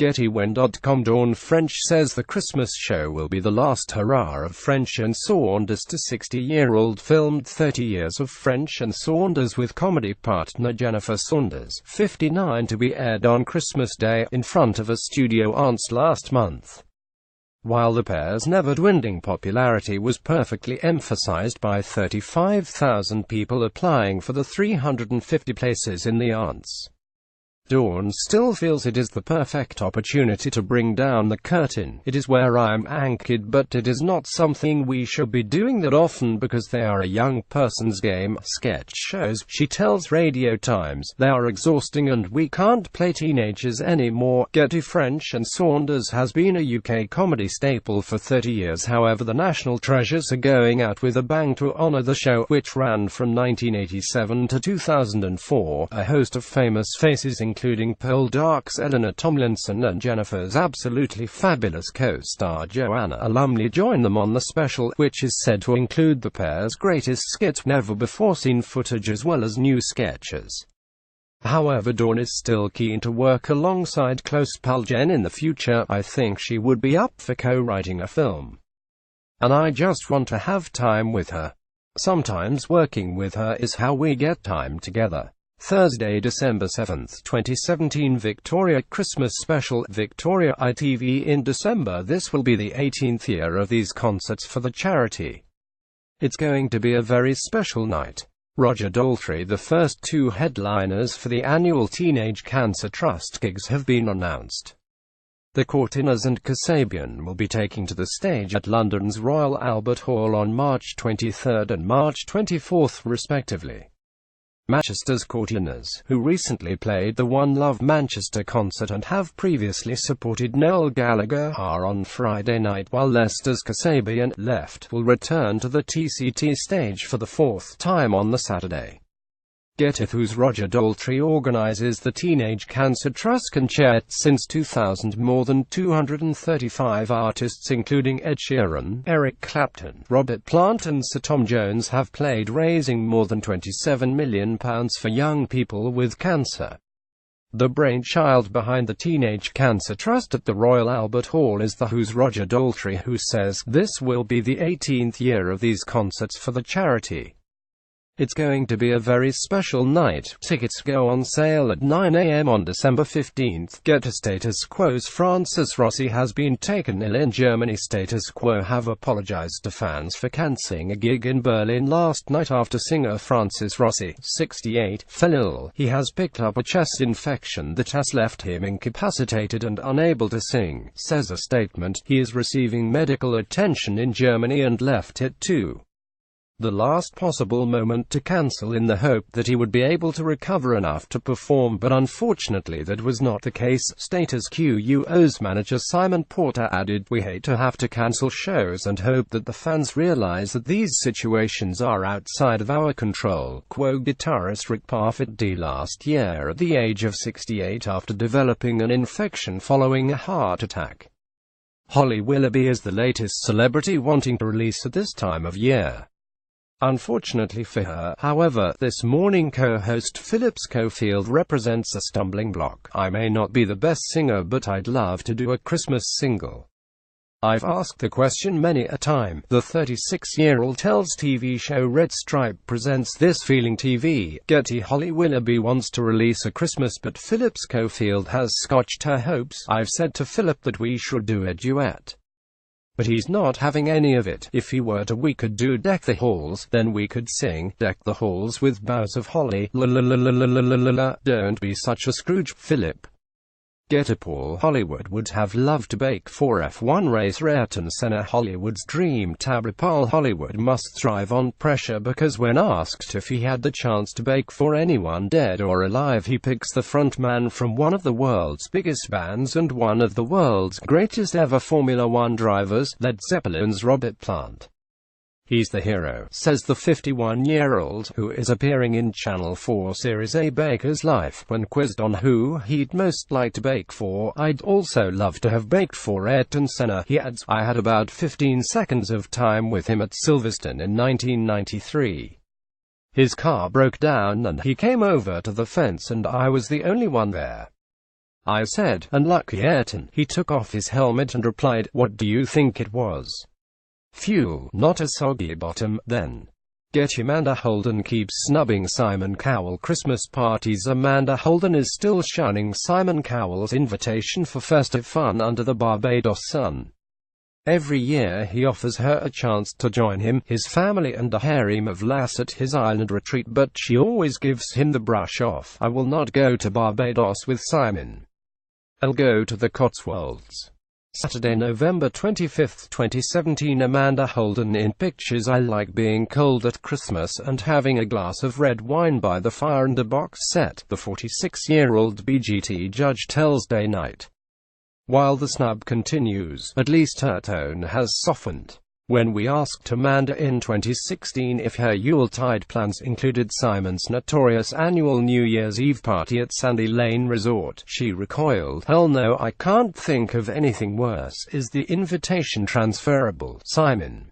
GETTY French says the Christmas show will be the last hurrah of French and Saunders to 60-year-old filmed 30 years of French and Saunders with comedy partner Jennifer Saunders, 59, to be aired on Christmas Day, in front of a studio audience last month. While the pair's never-dwindling popularity was perfectly emphasized by 35,000 people applying for the 350 places in the audience, Dawn still feels it is the perfect opportunity to bring down the curtain. It is where I'm anchored, but it is not something we should be doing that often because they are a young person's game. Sketch shows, she tells Radio Times, they are exhausting and we can't play teenagers anymore. Getty French and Saunders has been a UK comedy staple for 30 years. However, the national treasures are going out with a bang to honour the show, which ran from 1987 to 2004. A host of famous faces, including Paul Dark's Eleanor Tomlinson and Jennifer's absolutely fabulous co-star Joanna, alumni join them on the special, which is said to include the pair's greatest skits, never-before-seen footage, as well as new sketches. However, Dawn is still keen to work alongside close pal Jen in the future. I think she would be up for co-writing a film, and I just want to have time with her. Sometimes working with her is how we get time together. Thursday, December 7, 2017. Victoria Christmas Special, Victoria ITV. In December, this will be the 18th year of these concerts for the charity. It's going to be a very special night. Roger Daltrey, the first two headliners for the annual Teenage Cancer Trust gigs, have been announced. The Courtinas and Kasabian will be taking to the stage at London's Royal Albert Hall on March 23 and March 24, respectively. Manchester's Courtinas, who recently played the One Love Manchester concert and have previously supported Noel Gallagher, are on Friday night, while Leicester's Kasabian, left, will return to the TCT stage for the fourth time on the Saturday. Getty, whose Roger Daltrey organises the Teenage Cancer Trust, can chair it. Since 2000, more than 235 artists, including Ed Sheeran, Eric Clapton, Robert Plant and Sir Tom Jones, have played, raising more than £27 million for young people with cancer. The brainchild behind the Teenage Cancer Trust at the Royal Albert Hall is The Who's Roger Daltrey, who says, "This will be the 18th year of these concerts for the charity. It's going to be a very special night." Tickets go on sale at 9 a.m. on December 15. Getty. Status Quo's Francis Rossi has been taken ill in Germany. Status Quo have apologized to fans for cancelling a gig in Berlin last night after singer Francis Rossi, 68, fell ill. He has picked up a chest infection that has left him incapacitated and unable to sing, says a statement. He is receiving medical attention in Germany and left it to the last possible moment to cancel in the hope that he would be able to recover enough to perform, but unfortunately that was not the case. Status Quo's manager Simon Porter added, "We hate to have to cancel shows and hope that the fans realize that these situations are outside of our control." Quo guitarist Rick Parfitt died last year at the age of 68 after developing an infection following a heart attack. Holly Willoughby is the latest celebrity wanting to release at this time of year. Unfortunately for her, however, this morning co-host Philip Schofield represents a stumbling block. "I may not be the best singer, but I'd love to do a Christmas single. I've asked the question many a time," the 36-year-old tells TV show Red Stripe Presents This Feeling TV. Getty. Holly Willoughby wants to release a Christmas, but Philip Schofield has scotched her hopes. "I've said to Philip that we should do a duet, but he's not having any of it. If he were to, we could do Deck the Halls, then we could sing Deck the Halls with boughs of holly. La la la la la la la la la. Don't be such a Scrooge, Philip." Getty. Paul Hollywood would have loved to bake for F1 racer Ayrton Senna. Hollywood's dream tabler Paul Hollywood must thrive on pressure, because when asked if he had the chance to bake for anyone dead or alive, he picks the frontman from one of the world's biggest bands and one of the world's greatest ever Formula One drivers, Led Zeppelin's Robert Plant. "He's the hero," says the 51-year-old, who is appearing in Channel 4 series A Baker's Life. When quizzed on who he'd most like to bake for, "I'd also love to have baked for Ayrton Senna," he adds. "I had about 15 seconds of time with him at Silverstone in 1993. His car broke down and he came over to the fence and I was the only one there. I said, "Unlucky Ayrton." He took off his helmet and replied, "What do you think it was? Fuel, not a soggy bottom." Then, Getty Amanda Holden keeps snubbing Simon Cowell. Christmas parties. Amanda Holden is still shunning Simon Cowell's invitation for festive fun under the Barbados sun. Every year he offers her a chance to join him, his family and a harem of lass at his island retreat, but she always gives him the brush off. "I will not go to Barbados with Simon. I'll go to the Cotswolds." Saturday, November 25, 2017. Amanda Holden in pictures. "I like being cold at Christmas and having a glass of red wine by the fire and a box set," the 46-year-old BGT judge tells Day Night. While the snub continues, at least her tone has softened. When we asked Amanda in 2016 if her Yuletide plans included Simon's notorious annual New Year's Eve party at Sandy Lane Resort, she recoiled. "Hell no, I can't think of anything worse. Is the invitation transferable, Simon?"